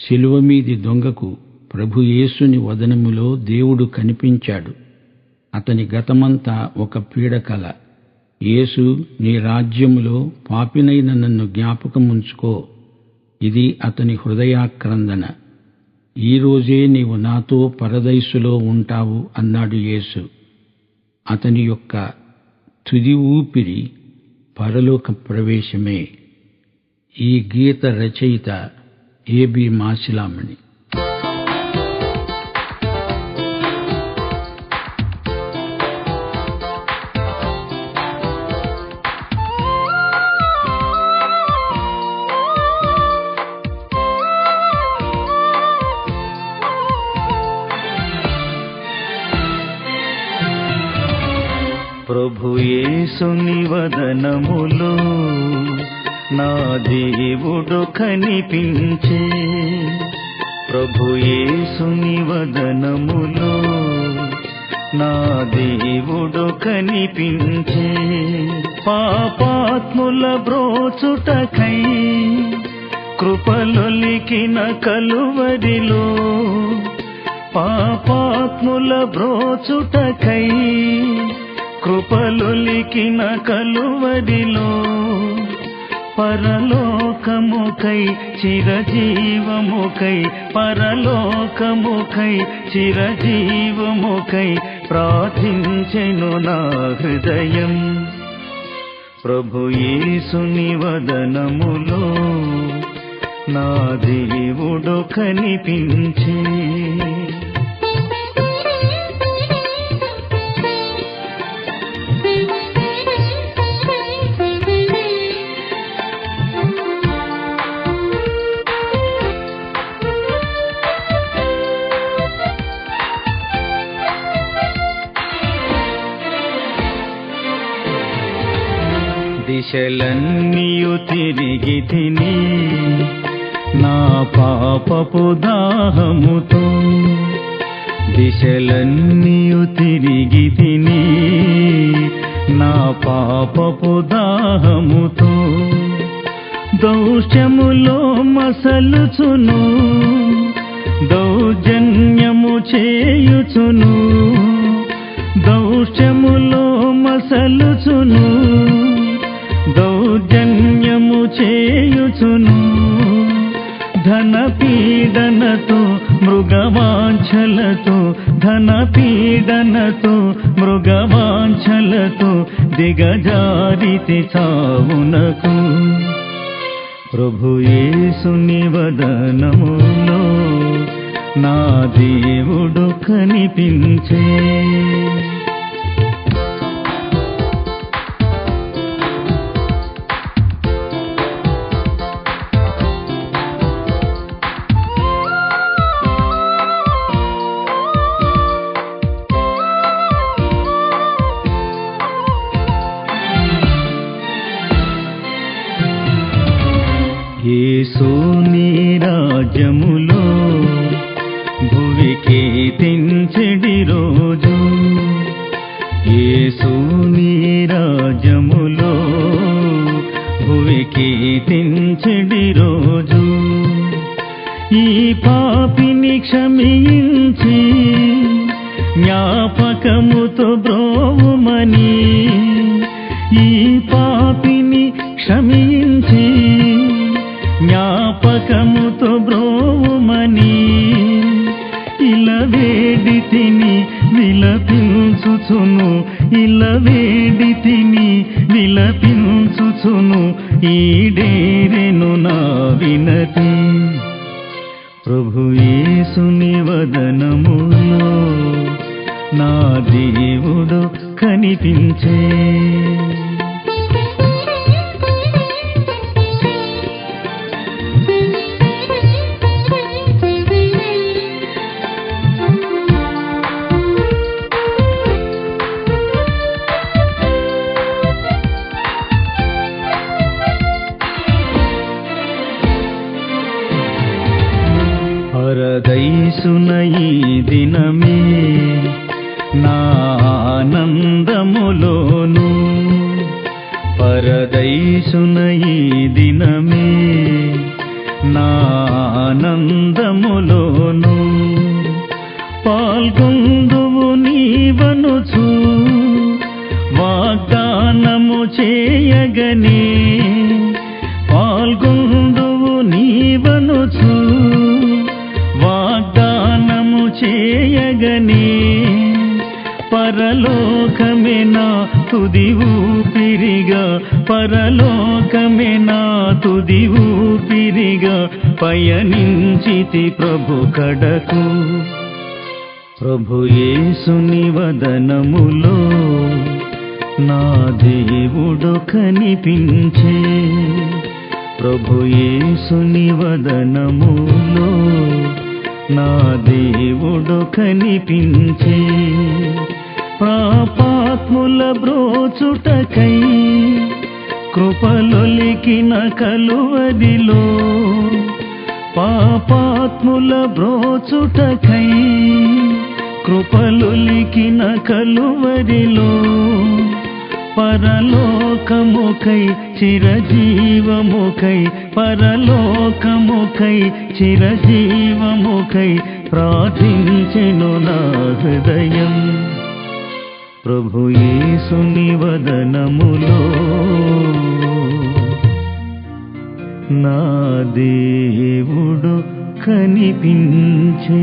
శిలువ మీది దొంగకు ప్రభు యేసుని వదనములో దేవుడు కనిపించాడు. అతని గతమంతా ఒక పీడకల. యేసు, నీ రాజ్యములో పాపినైన నన్ను జ్ఞాపకముంచుకో. ఇది అతని హృదయాక్రందన. ఈరోజే నీవు నాతో పరదైసులో ఉంటావు అన్నాడు యేసు. అతని యొక్క తుది ఊపిరి పరలోక ప్రవేశమే. ఈ గీత రచయిత ఏబి మాసిలామణి. ప్రభు యేసుని వదనములో నా దేవుడు కనిపించే. ప్రభు యేసుని వదనములో నా దేవుడు కనిపించే. పాపాత్ముల బ్రోచుటకై కృపలొలికిన కలువరిలో. పాపాత్ముల బ్రోచుటకై కృపలొలికిన కలువరిలో. పరలోకముకై చిరజీవముకై, పరలోకముకై చిరజీవముకై ప్రార్థించెను నా హృదయం. ప్రభు యేసుని వదనములో నా దేవుడు కనిపించే. దిశలన్నీయు తిరిగి తిని నా పాపపు దాహముతో. దిశలన్నీయు తిరిగి తిని నా పాపపు దాహముతో. దౌష్యములో మసలుచును, దౌర్జన్యము చేయుచును. దౌష్యములో మసలుచును, దౌర్జన్యము చేయుచును. ధన పీడనతో మృగవాంఛలతో, ధన పీడనతో మృగవాంఛలతో దిగజారితి చావునకు. ప్రభు యేసుని వదనములో నా దేవుడు కనిపించే. యేసుని రాజ్యములో భువికి తెంచెడి రోజు. యేసుని రాజ్యములో భువికి తెంచెడి రోజు. ఈ పాపిని క్షమించి జ్ఞాపకముతో బ్రోవుమని. ఈ పాపిని క్షమించి జ్ఞాపకముతో బ్రోవుమని. ఇలా వేడి తిని విలపించుచును, ఇలా వేడి తిని విలపించుచును. ఈడేరెను నా వినతి. ప్రభు యేసుని వదనములో నా దేవుడు కనిపించే. పరదైసున ఈ దినమే నా ఆనందములోను. పరదైసున ఈ దినమే నా ఆనందములోను పాల్గొందువు నీవనుచు వాగ్దానము చేయగనే పాల్గొందువు నీవనుచు వాగ్దానము చేయగనే పరలోకమే నా తుది ఊపిరిగా పరలోకమే నా తుది ఊపిరిగా పయనించితి ప్రభు కడకు ప్రభు యేసుని వదనములో నా దేవుడు కనిపించే ప్రభు యేసుని వదనములో నా దేవుడు కనిపించే పాపాత్ముల బ్రోచుటకై కృపలొలికిన కలువరిలో పాపాత్ముల బ్రోచుటకై కృపలొలికిన కలువరిలో పరలోకముకై చిరజీవముకై పరలోకముకై చిరజీవముకై ప్రార్థించెను నా హృదయం ప్రభు యేసుని వదనములో నా దేవుడు కనిపించే